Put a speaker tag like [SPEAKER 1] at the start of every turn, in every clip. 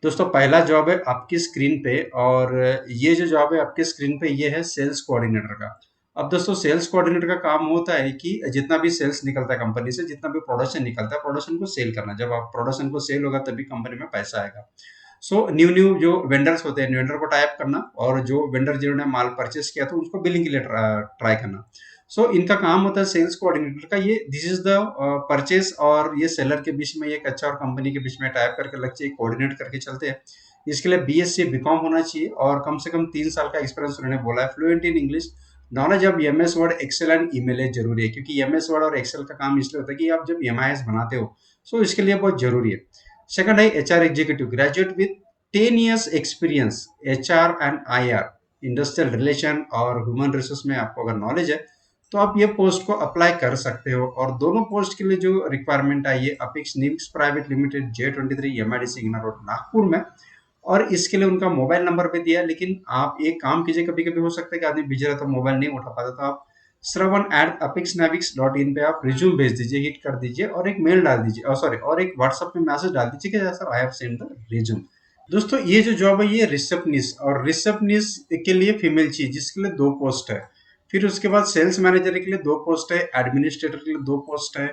[SPEAKER 1] दोस्तों पहला जॉब है आपकी स्क्रीन पे और ये जो जॉब है आपकी स्क्रीन पे ये है सेल्स कोऑर्डिनेटर का। अब दोस्तों सेल्स कोऑर्डिनेटर का काम होता है कि जितना भी सेल्स निकलता है कंपनी से, जितना भी प्रोडक्शन निकलता है, प्रोडक्शन को सेल करना। जब आप प्रोडक्शन को सेल होगा तभी कंपनी में पैसा आएगा। सो न्यू न्यू जो वेंडर्स होते हैं, वेंडर को टाइप करना और जो वेंडर जिन्होंने माल परचेस किया था उनको बिलिंग के लिए ट्राई करना। सो इनका काम होता है सेल्स कोऑर्डिनेटर का। ये दिस इज द परचेस और ये सेलर के बीच में, ये कच्चा और कंपनी के बीच में टाइप करके लग चाहिए, कोऑर्डिनेट करके चलते हैं। इसके लिए बीएससी बीकॉम होना चाहिए और कम से कम 3 साल का एक्सपीरियंस उन्होंने बोला है, fluent in English, knowledge of MS Word, Excel and email है जरूरी है, क्योंकि एमएस वर्ड और एक्सेल का काम इसलिए होता है कि आप जब एमआईएस बनाते हो, सो इसके लिए बहुत जरूरी है। सेकंड है HR executive, graduate with 10 years experience, HR and IR, industrial relation और ह्यूमन रिसोर्स में आपको अगर नॉलेज है तो आप ये पोस्ट को अप्लाई कर सकते हो। और दोनों पोस्ट के लिए जो रिक्वायरमेंट है, ये apex NIMS private limited, J23 MID signal road Nagpur में। और इसके लिए उनका मोबाइल नंबर भी दिया है, लेकिन आप एक काम कीजिए, कभी कभी हो सकता है कि आदमी बिजी रहता है, मोबाइल नहीं उठा पाता, तो आप श्रवण@apexnavics.in पे आप रिज्यूम भेज दीजिए, हिट कर दीजिए और एक मेल डाल दीजिए, और सॉरी, और एक व्हाट्सएप में मैसेज डाल दीजिए कि sir I have send the resume. दोस्तों ये जो जॉब है ये रिसेप्शनिस्ट, और रिसेप्शनिस्ट के लिए फीमेल चाहिए, जिसके लिए 2 पोस्ट है। फिर उसके बाद सेल्स मैनेजर के लिए 2 पोस्ट है, एडमिनिस्ट्रेटर के लिए 2 पोस्ट है।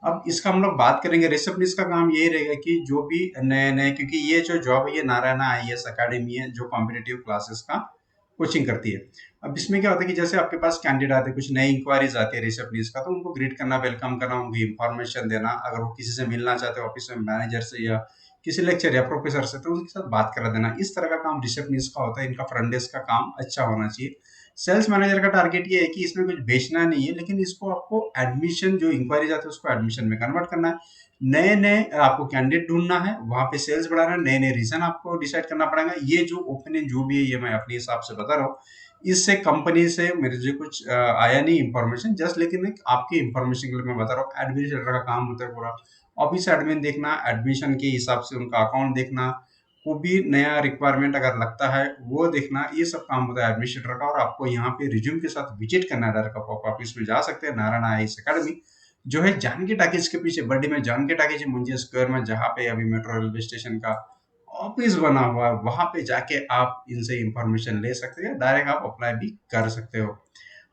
[SPEAKER 1] अब इसका हम लोग बात करेंगे। रिसेप्शनिस्ट का काम यही रहेगा कि जो भी नए नए, क्योंकि ये जो जॉब है ये नारायणा आईएएस अकेडमी है जो कॉम्पिटिटिव क्लासेस का कोचिंग करती है। अब इसमें क्या होता है कि जैसे आपके पास कैंडिडेट आते हैं, कुछ नई इंक्वायरीज आती है रिसेप्शनिस्ट का, तो उनको ग्रीट करना, वेलकम करना, उनको इन्फॉर्मेशन देना, अगर वो किसी से मिलना चाहते हो ऑफिस में मैनेजर से या किसी लेक्चर या प्रोफेसर से, तो उनके साथ बात करा देना। इस तरह का काम रिसेप्शनिस्ट का होता है। इनका फ्रंट डेस्क का काम अच्छा होना चाहिए। सेल्स मैनेजर का टारगेट ये है कि इसमें कुछ बेचना नहीं है, लेकिन इसको आपको एडमिशन, जो इंक्वायरी आती है उसको एडमिशन में कन्वर्ट करना है। नए नए आपको कैंडिडेट ढूंढना है, वहां पे सेल्स बढ़ाना है, नए नए रीजन आपको डिसाइड करना पड़ेगा। ये जो ओपिनियन जो भी है ये मैं अपने हिसाब से बता रहा हूँ। इससे कंपनी से मेरे जो कुछ आया नहीं इंफॉर्मेशन, जस्ट लेकिन एक आपकी इंफॉर्मेशन के लिए मैं बता रहा हूँ। एडमिनिस्ट्रेटर का काम होता है पूरा ऑफिस एडमिन देखना, एडमिशन के हिसाब से उनका अकाउंट देखना, वो भी नया रिक्वायरमेंट अगर लगता है वो देखना, ये सब काम होता है एडमिनिस्ट्रेटर का। और आपको यहाँ पे रिज्यूम के साथ विजिट करना है, डायरेक्ट आप ऑफिस में जा सकते हैं। नारायण आईएएस अकेडमी जो है जानकी टाकीज के पीछे, बड्डी में जानकी टाकीज मुंजी स्क्वायर में, जहाँ पे अभी मेट्रो रेलवे स्टेशन का ऑफिस बना हुआ है, वहां पे जाके आप इनसे इंफॉर्मेशन ले सकते हैं, डायरेक्ट आप अप्लाई भी कर सकते हो।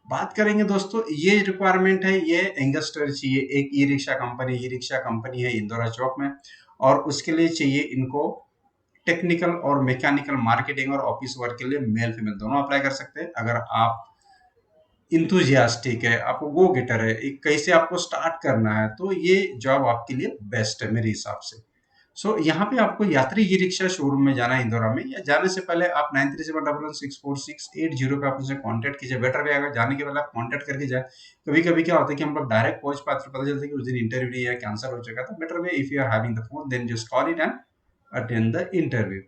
[SPEAKER 1] बात करेंगे दोस्तों, ये रिक्वायरमेंट है, ये एंगस्टर चाहिए, एक ई रिक्शा कंपनी है इंदौरा चौक में, और उसके लिए चाहिए इनको टेक्निकल और मैकेनिकल मार्केटिंग और ऑफिस वर्क के लिए मेल फीमेल दोनों अप्लाई कर सकते हैं। अगर आप इंथुजियास्टिक है, आपको गो गेटर है, एक कैसे आपको स्टार्ट करना है, तो ये जॉब आपके लिए बेस्ट है मेरे हिसाब से। यहाँ पे आपको यात्री ई रिक्शा शोरूम में जाना है इंदौरा में, या जाने से पहले आप 9371116468 पे आप उनसे कॉन्टेक्ट कीजिए, बेटर रहेगा। जाने के पहले आप कॉन्टेक्ट करके जाए। कभी कभी क्या होता है कि हम लोग डायरेक्ट पहुंच पाते, पता चलता है कि उस दिन इंटरव्यू नहीं है, कैंसिल हो चुका था। Better way, if you are having the phone, then just call it and attend the interview.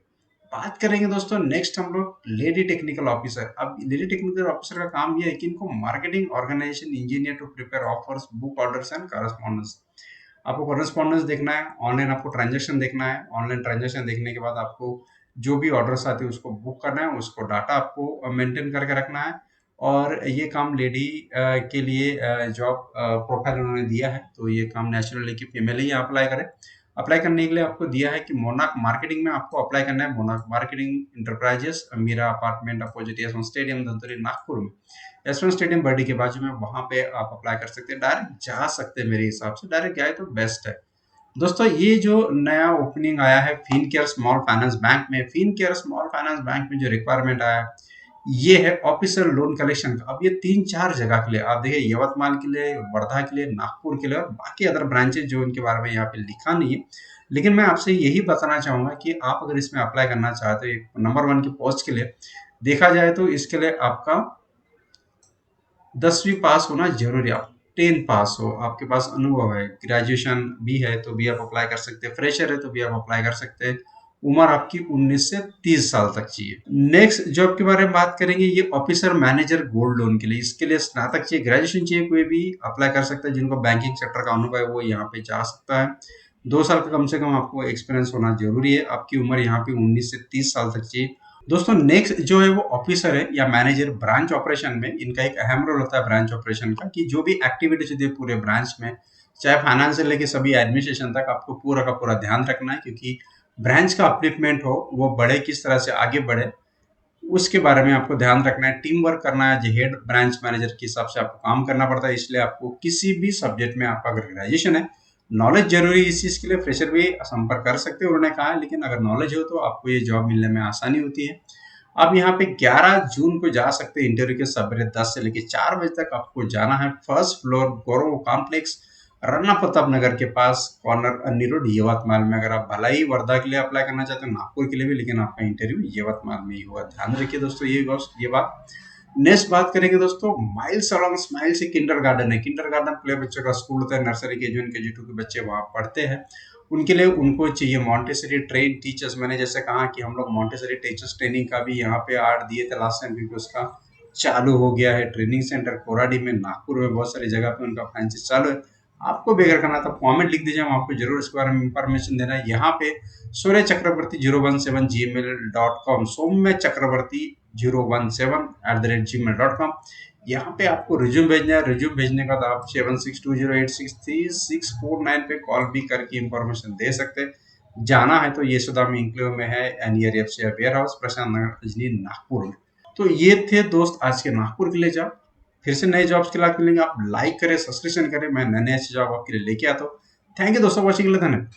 [SPEAKER 1] बात करेंगे दोस्तों नेक्स्ट हम लोग लेडी टेक्निकल ऑफिसर। अब लेडी टेक्निकल ऑफिसर का काम ये है कि इनको marketing organisation engineer to prepare offers, book orders and correspondence. आपको करस्पॉन्डेंस देखना है, ऑनलाइन आपको ट्रांजेक्शन देखना है। ऑनलाइन ट्रांजेक्शन देखने के बाद आपको जो भी ऑर्डर्स आते हैं उसको बुक करना है, उसको डाटा आपको मेंटेन करके रखना है। और ये काम लेडी के लिए जॉब प्रोफाइल उन्होंने दिया है, तो ये काम नेचुरली कि फीमेल ही अप्लाई करें। अप्लाई करने के लिए आपको दिया है कि मोनाक मार्केटिंग में आपको अप्लाई करना है। Monak marketing enterprises, Meera apartment opposite Yashwant stadium Dhantoli Nagpur में, यशवंत स्टेडियम बर्डी के बाजू में, वहां पे आप अप्लाई कर सकते हैं। डायरेक्ट जा सकते हैं, मेरे हिसाब से डायरेक्ट गए तो बेस्ट है। दोस्तों ये जो नया ओपनिंग आया है Fincare small finance bank में, Fincare small finance bank में जो रिक्वायरमेंट आया है ये है ऑफिसर लोन कलेक्शन का। अब ये 3-4 जगह के लिए, आप देखिए यवतमाल के लिए, वर्धा के लिए, नागपुर के लिए, और बाकी अदर ब्रांचेस जो इनके बारे में यहाँ पे लिखा नहीं है। लेकिन मैं आपसे यही बताना चाहूंगा कि आप अगर इसमें अप्लाई करना चाहते हो नंबर 1 की पोस्ट के लिए, देखा जाए तो इसके लिए आपका 10वीं पास होना जरूरी है। आप 10 पास हो, आपके पास अनुभव है, ग्रेजुएशन भी है तो भी आप अप्लाई कर सकते हैं, फ्रेशर है तो भी आप अप्लाई कर सकते हैं। उम्र आपकी 19 से 30 साल तक चाहिए। नेक्स्ट जॉब के बारे में बात करेंगे, ये ऑफिसर मैनेजर गोल्ड लोन के लिए। इसके लिए स्नातक चाहिए, ग्रेजुएशन चाहिए, कोई भी अप्लाई कर सकता है। जिनको बैंकिंग सेक्टर का अनुभव है वो यहाँ पे जा सकता है। 2 साल का कम से कम आपको एक्सपीरियंस होना जरूरी है। आपकी उम्र यहाँ पे 19 से 30 साल तक चाहिए। दोस्तों नेक्स्ट जो है वो ऑफिसर है या मैनेजर ब्रांच ऑपरेशन में। इनका एक अहम रोल होता है ब्रांच ऑपरेशन का, कि जो भी एक्टिविटीज होती है पूरे ब्रांच में, चाहे फाइनेंस से लेके सभी एडमिनिस्ट्रेशन तक, आपको पूरा का पूरा ध्यान रखना है। क्योंकि ब्रांच का अपलिफ्टमेंट हो, वो बढ़े, किस तरह से आगे बढ़े, उसके बारे में आपको ध्यान रखना है। टीम वर्क करना है, जो हेड ब्रांच मैनेजर के हिसाब से आपको काम करना पड़ता है, इसलिए आपको किसी भी सब्जेक्ट में आपका अगर ग्रेजुएशन है, नॉलेज जरूरी है। इस चीज के लिए फ्रेशर भी संपर्क कर सकते हैं, उन्होंने कहा है, लेकिन अगर नॉलेज हो तो आपको ये जॉब मिलने में आसानी होती है। आप यहाँ पे 11 जून को जा सकते हैं इंटरव्यू के, सवेरे 10 से लेकर 4 बजे तक आपको जाना है। फर्स्ट फ्लोर, गौरव कॉम्प्लेक्स, राणा प्रताप नगर के पास, कॉर्नर अन्नी रोड, यवतमाल में। अगर आप भलाई वर्धा के लिए अप्लाई करना चाहते हो, नागपुर के लिए भी, लेकिन आपका इंटरव्यू यवतमाल में ही हुआ, ध्यान रखिए दोस्तों ये बात। नेक्स्ट बात करेंगे दोस्तों, माइल्स अलॉन्ग स्माइल से किंडर गार्डन है। किंडर गार्डन प्ले बच्चों का स्कूल होता है, नर्सरी के जी1 के जी2 के बच्चे वहां पढ़ते हैं। उनके लिए उनको चाहिए मॉन्टेसरी ट्रेन टीचर्स। मैंने जैसे कहा कि हम लोग मॉन्टेसरी टीचर्स ट्रेनिंग का भी यहाँ पे आर्ट दिए थे लास्ट टाइम, क्योंकि उसका चालू हो गया है। ट्रेनिंग सेंटर कोराडी में, नागपुर में, बहुत सारी जगह पे उनका फ्रेंचाइज चालू है। आपको भी अगर करना तो कमेंट लिख दीजिए, हम आपको जरूर इसके बारे में इंफॉर्मेशन देना है। यहाँ पे सूर्य चक्रवर्ती 017 gmail.com, सौम्य चक्रवर्ती 017 @gmail.com। यहाँ पे आपको रिज्यूम भेजना है। रिज्यूम भेजने का तो आप 7620863649 पे कॉल भी करके इंफॉर्मेशन दे सकते हैं। जाना है तो ये सुधा में इंक्लेव में है, NERFC वेयर हाउस, प्रशांत नगर, अजनी, नागपुर में। तो ये थे दोस्त आज के नागपुर के लिए जॉब। फिर से नए जॉब्स के लाइक मिलेंगे। आप लाइक करें, सब्सक्रिप्शन करें, मैं नए नए अच्छे जॉब आपके लिए लेके आता हूँ। थैंक यू दोस्तों वॉचिंग के लिए, धन्यवाद।